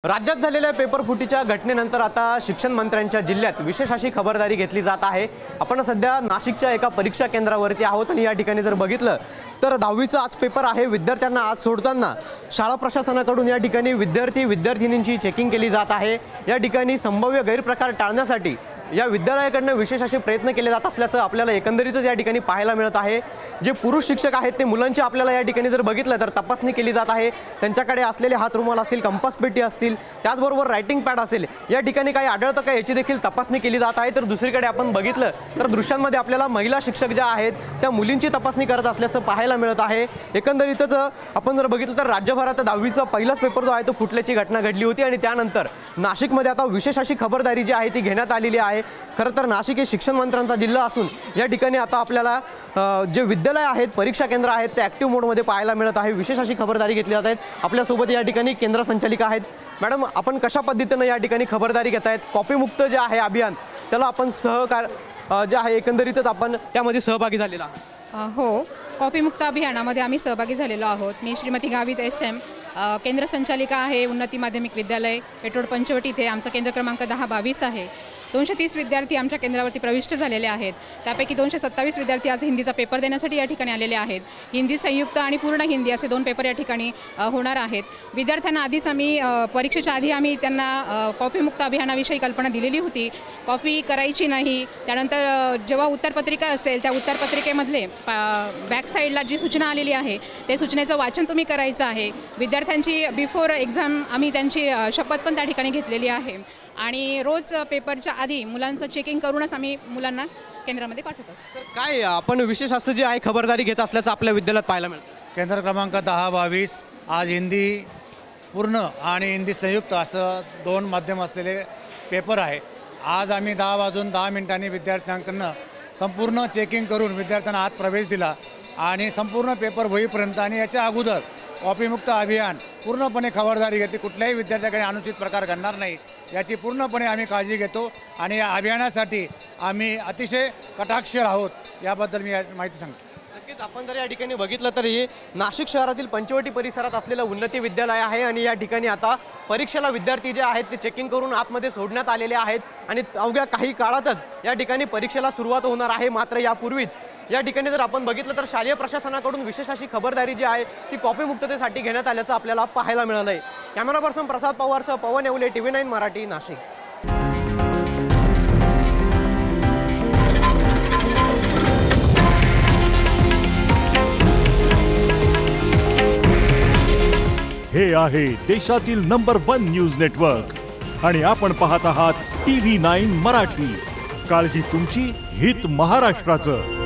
राज्यात झालेल्या पेपर फुटीच्या घटनेनंतर आता शिक्षण मंत्र्यांच्या जिल्ह्यात विशेष अशी खबरदारी घेतली जात आहे। आपण सध्या नाशिकच्या एका परीक्षा केंद्रावरती आहोत आणि या ठिकाणी जर बघितलं तर 10वीचा आज पेपर आहे। विद्यार्थ्यांना आज सोडताना शाळा प्रशासनाकडून या ठिकाणी विद्यार्थिनींची चेकिंग केली जात आहे। या ठिकाणी संभाव्य गैरप्रकार टाळण्यासाठी या विद्यालयाकडून विशेष असे प्रयत्न केले जात असल्याचं आपल्याला एकंदरीतच या ठिकाणी पाहायला मिळत आहे। जे पुरुष शिक्षक आहेत ते मुलांची आपल्याला या ठिकाणी जर बघितलं तर तपासणी केली जात आहे। त्यांच्याकडे असलेले हात रुमाल असतील, कंपास पेटी असतील, त्याचबरोबर रायटिंग पॅड असेल, या ठिकाणी काही आढळतं का याची देखील तपासणी केली जात आहे। तर दुसरीकडे आपण बघितलं तर दृश्यांमध्ये आपल्याला महिला शिक्षक ज्या आहेत त्या मुलींची तपासणी करत असल्याचं पाहायला मिळत आहे। एकंदरीतच आपण जर बघितलं तर राज्यभरात 10वीचा पहिलाच पेपर जो आहे तो फुटल्याची घटना घडली होती आणि त्यानंतर नाशिकमध्ये आता विशेष अशी खबरदारी जी आहे ती घेण्यात आलेली आहे। खरं तर नाशिक हे शिक्षण मंत्र्यांचा जिल्हा असून या ठिकाणी आता आपल्याला जे विद्यालय आहेत, परीक्षा केंद्र आहेत ते ॲक्टिव्ह मोडमध्ये पाहायला मिळत आहे। विशेष अशी खबरदारी घेतली जात आहे। आपल्यासोबत या ठिकाणी केंद्र संचालिका आहेत। मॅडम, आपण कशा पद्धतीने या ठिकाणी खबरदारी घेत आहेत? कॉपीमुक्त जे आहे अभियान त्याला आपण जे आहे एकंदरीतच आपण त्यामध्ये सहभागी झालेला आहात। हो, कॉपीमुक्त अभियानामध्ये आम्ही सहभागी झालेलो आहोत। मी श्रीमती गावित SM केंद्र संचालिका आहे, उन्नती माध्यमिक विद्यालय पेठोड पंचवटी। इथे आमचा केंद्र क्रमांक 10-22 आहे। 230 विद्यार्थी आमच्या केंद्रावरती प्रविष्ट झालेले आहेत। त्यापैकी 227 विद्यार्थी आज हिंदीचा पेपर देण्यासाठी या ठिकाणी आलेले आहेत। हिंदी संयुक्त आणि पूर्ण हिंदी असे 2 पेपर या ठिकाणी होणार आहेत। विद्यार्थ्यांना आधीच आम्ही परीक्षेच्या आधी आम्ही त्यांना कॉपीमुक्त अभियानाविषयी कल्पना दिलेली होती। कॉपी करायची नाही। त्यानंतर जेव्हा उत्तरपत्रिका असेल त्या उत्तरपत्रिकेमधले बॅक साईडला जी सूचना आलेली आहे ते सूचनेचं वाचन तुम्ही करायचं आहे। विद्यार्थ्यांची बिफोर एक्झाम आम्ही त्यांची शपथ पण त्या ठिकाणी घेतलेली आहे आणि रोज पेपरच्या आधी मुलांचं चेकिंग करूनच आम्ही मुलांना केंद्रामध्ये पाठवत असतो। काय आपण विशेष असं जे आहे खबरदारी घेत असल्याचं आपल्या विद्यालयात पाहायला मिळतं? केंद्र क्रमांक 10-22 आज हिंदी पूर्ण आणि हिंदी संयुक्त असं 2 माध्यम असलेले पेपर आहे। आज आम्ही 10:10 विद्यार्थ्यांकडून संपूर्ण चेकिंग करून विद्यार्थ्यांना आत प्रवेश दिला आणि संपूर्ण पेपर होईपर्यंत आणि याच्या अगोदर कॉपीमुक्त अभियान पूर्णपणे खबरदारी घेते। कुठल्याही विद्यार्थ्याकडे अनुचित प्रकार घडणार नाही याची पूर्णपणे आम्ही काळजी घेतो आणि या अभियानासाठी आम्ही अतिशय कटाक्षर आहोत, याबद्दल मी माहिती सांगतो। नक्कीच आपण जर या ठिकाणी बघितलं तर हे नाशिक शहरातील पंचवटी परिसरात असलेलं उन्नती विद्यालय आहे आणि या ठिकाणी आता परीक्षेला विद्यार्थी जे आहेत ते चेकिंग करून आतमध्ये सोडण्यात आलेले आहेत आणि अवघ्या काही काळातच या ठिकाणी परीक्षेला सुरुवात होणार आहे। मात्र यापूर्वीच या ठिकाणी जर आपण बघितलं तर शालेय प्रशासनाकडून विशेष अशी खबरदारी जी आहे ती कॉपीमुक्ततेसाठी घेण्यात आल्याचं आपल्याला पाहायला मिळालं आहे। कॅमेरा पर्सन प्रसाद पवारसह पवन येवले, TV9 मराठी, नाशिक। हे आहे देशातील नंबर 1 न्यूज नेटवर्क आणि आपण पाहत आहात TV9 मराठी। काळजी तुमची, हित महाराष्ट्राचं।